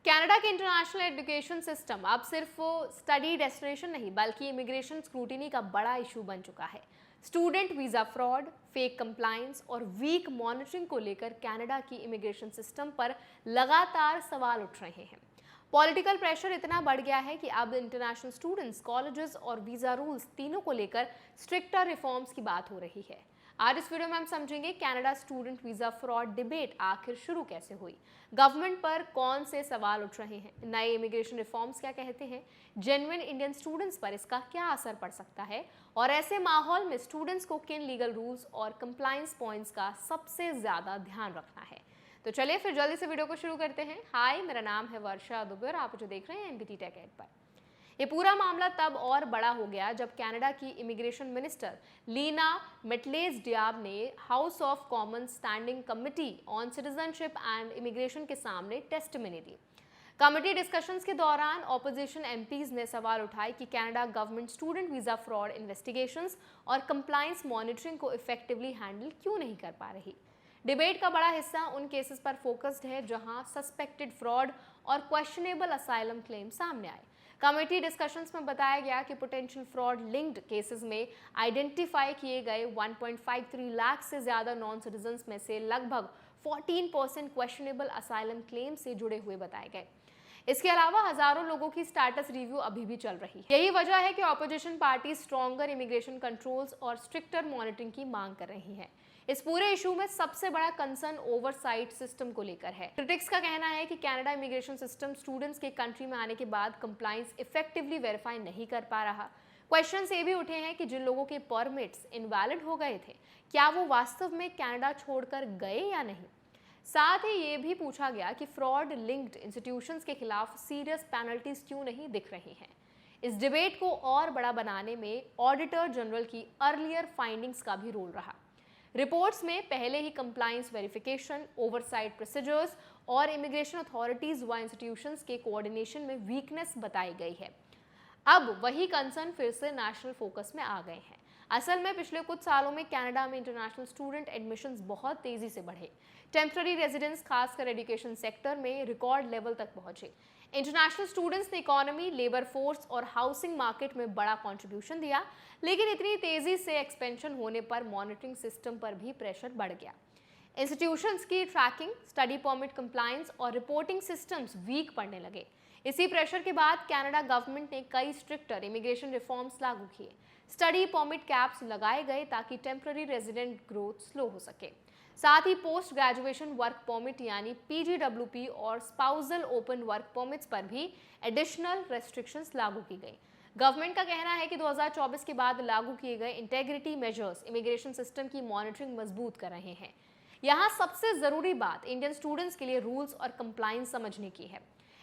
Canada के international education system अब सिर्फ स्टडी डेस्टिनेशन नहीं बल्कि इमिग्रेशन स्क्रूटिनी का बड़ा इशू बन चुका है। Student visa fraud, fake compliance और वीक मॉनिटरिंग को लेकर कनाडा की इमिग्रेशन सिस्टम पर लगातार सवाल उठ रहे हैं। पॉलिटिकल प्रेशर इतना बढ़ गया है कि अब इंटरनेशनल स्टूडेंट्स, कॉलेजेस और वीजा रूल्स तीनों को लेकर स्ट्रिक्टर रिफॉर्म्स की बात हो रही है। आज इस वीडियो में हम समझेंगे Canada student visa fraud debate आखिर शुरू कैसे हुई, गवर्नमेंट पर कौन से सवाल उठ रहे हैं, नए इमिग्रेशन रिफॉर्म्स क्या कहते हैं, जेन्युइन इंडियन स्टूडेंट्स पर इसका क्या असर पड़ सकता है और ऐसे माहौल में स्टूडेंट्स को किन लीगल रूल्स और कंप्लायंस पॉइंट्स का सबसे ज्यादा ध्यान रखना है। तो चलिए फिर जल्दी से वीडियो को शुरू करते हैं। हाय, मेरा नाम है वर्षा दुबे और आप जो देख रहे हैं एनबीटी टेक एड पर। ये पूरा मामला तब और बड़ा हो गया जब कनाडा की इमिग्रेशन मिनिस्टर लीना मेटलेस-डियाब ने house of Commons standing committee on citizenship and immigration के सामने टेस्टिमनी दी। कमिटी डिस्कशंस के दौरान ऑपोजिशन एमपीज ने सवाल उठाए कि Canada government student visa fraud investigations और कंप्लायंस मॉनिटरिंग को इफेक्टिवली हैंडल क्यों नहीं कर पा रही। डिबेट का बड़ा हिस्सा उन केसेस पर फोकस्ड है जहां सस्पेक्टेड फ्रॉड और क्वेश्चनेबल असाइलम क्लेम सामने आए। कमेटी डिस्कशंस में बताया गया कि पोटेंशियल फ्रॉड लिंक्ड केसेस में आइडेंटिफाई किए गए 1.53 लाख से ज्यादा नॉन सिटीजन्स में से लगभग 14% क्वेश्चनेबल असाइलम क्लेम से जुड़े हुए बताए गए। इसके अलावा हजारों लोगों की स्टेटस रिव्यू अभी भी चल रही है। यही वजह है कि opposition party stronger immigration controls और स्ट्रिक्टर मॉनिटरिंग की मांग कर रही है। इस पूरे इशू में सबसे बड़ा कंसर्न ओवरसाइट सिस्टम को लेकर है। क्रिटिक्स का कहना है कि कनाडा इमिग्रेशन सिस्टम स्टूडेंट्स के कंट्री में आने के बाद कंप्लायंस इफेक्टिवली वेरीफाई नहीं कर पा रहा। क्वेश्चंस ये भी उठे हैं कि जिन लोगों के परमिट्स इनवैलिड हो गए थे, क्या वो वास्तव में कनाडा छोड़कर गए या नहीं। साथ ही ये भी पूछा गया कि फ्रॉड लिंक्ड इंस्टीट्यूशंस के खिलाफ सीरियस पेनल्टीज क्यों नहीं दिख रही हैं। इस डिबेट को और बड़ा बनाने में ऑडिटर जनरल की अर्लियर फाइंडिंग्स का भी रोल रहा। रिपोर्ट्स में पहले ही कंप्लायंस वेरिफिकेशन, ओवरसाइट प्रोसीजर्स और इमिग्रेशन अथॉरिटीज व इंस्टीट्यूशंस के कोऑर्डिनेशन में वीकनेस बताई गई है। अब वही कंसर्न फिर से नेशनल फोकस में आ गए हैं। असल में पिछले कुछ सालों में कनाडा में इंटरनेशनल स्टूडेंट एडमिशंस बहुत तेजी से बढ़े। टेम्पररी रेजिडेंस खासकर एजुकेशन सेक्टर में रिकॉर्ड लेवल तक पहुंचे। इंटरनेशनल स्टूडेंट्स ने इकोनॉमी, लेबर फोर्स और हाउसिंग मार्केट में बड़ा कंट्रीब्यूशन दिया, लेकिन इतनी तेजी से एक्सपेंशन होने पर मॉनिटरिंग सिस्टम पर भी प्रेशर बढ़ गया। इंस्टीट्यूशंस की ट्रैकिंग, स्टडी परमिट कंप्लायंस और रिपोर्टिंग सिस्टम्स वीक पड़ने लगे। इसी प्रेशर के बाद कनाडा गवर्नमेंट ने कई स्ट्रिक्टर इमिग्रेशन रिफॉर्म्स लागू किए। स्टडी परमिट कैप्स लगाए गए ताकि टेम्पररी रेजिडेंट ग्रोथ स्लो हो सके। साथ ही पोस्ट ग्रेजुएशन वर्क परमिट यानी पीजीडब्ल्यूपी और स्पाउसल ओपन वर्क परमिट्स पर भी एडिशनल रेस्ट्रिक्शंस लागू की गई। गवर्नमेंट का कहना है कि 2024 के बाद लागू किए गए इंटेग्रिटी मेजर्स इमिग्रेशन सिस्टम की मॉनिटरिंग मजबूत कर रहे हैं। यहाँ सबसे जरूरी बात इंडियन स्टूडेंट्स के लिए रूल्स और कंप्लायंस समझने की है।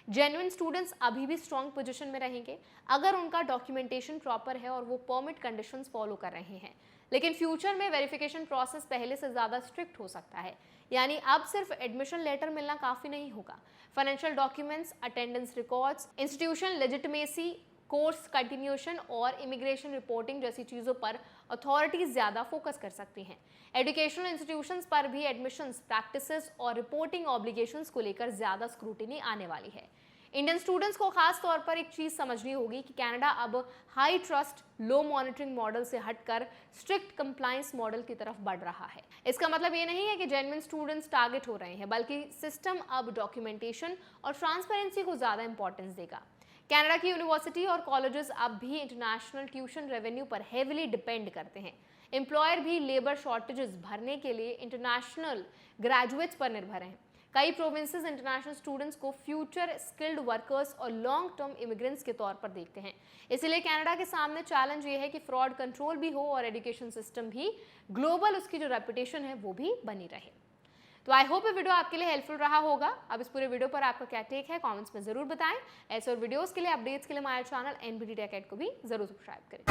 जेन्युइन स्टूडेंट्स अभी भी स्ट्रॉन्ग पोजीशन में रहेंगे अगर उनका डॉक्यूमेंटेशन प्रॉपर है और वो परमिट कंडीशंस फॉलो कर रहे हैं। लेकिन फ्यूचर में वेरिफिकेशन प्रोसेस पहले से ज़्यादा स्ट्रिक्ट हो सकता है, यानी अब सिर्फ एडमिशन लेटर मिलना काफ़ी नहीं होगा। Financial documents, attendance records, institution legitimacy, course continuation और इमिग्रेशन रिपोर्टिंग जैसी चीज़ों पर अथॉरिटीज़ ज़्यादा फोकस कर सकती हैं। एजुकेशनल इंस्टीट्यूशंस पर भी एडमिशंस, प्रैक्टिसेस और रिपोर्टिंग ऑब्लिगेशंस को लेकर ज़्यादा स्क्रूटिनी आने वाली है। इंडियन स्टूडेंट्स को खास तौर पर एक चीज़ समझनी होगी कि कनाडा अब हाई ट्रस्ट, लो मॉनिटरिंग मॉडल से हटकर स्ट्रिक्ट कंप्लायंस मॉडल की तरफ बढ़ रहा है। इसका मतलब ये नहीं है कि जेन्युइन स्टूडेंट्स टारगेट हो रहे हैं, बल्कि सिस्टम अब डॉक्यूमेंटेशन और ट्रांसपेरेंसी को ज़्यादा इंपॉर्टेंस देगा। कनाडा की यूनिवर्सिटी और कॉलेजेस अब भी इंटरनेशनल ट्यूशन रेवेन्यू पर हेविली डिपेंड करते हैं। एम्प्लॉयर भी लेबर शॉर्टेजेस भरने के लिए इंटरनेशनल ग्रेजुएट्स पर निर्भर हैं। कई प्रोविंसेस इंटरनेशनल स्टूडेंट्स को फ्यूचर स्किल्ड वर्कर्स और लॉन्ग टर्म इमिग्रेंट्स के तौर पर देखते हैं। इसलिए कनाडा के सामने चैलेंज ये है कि फ्रॉड कंट्रोल भी हो और एजुकेशन सिस्टम भी ग्लोबल उसकी जो रेपुटेशन है वो भी बनी रहे। तो आई होप ये वीडियो आपके लिए हेल्पफुल रहा होगा। अब इस पूरे वीडियो पर आपका क्या टेक है कमेंट्स में जरूर बताएं। ऐसे और वीडियोस के लिए, अपडेट्स के लिए हमारे चैनल एनबीटी टेक एड को भी जरूर सब्सक्राइब करें।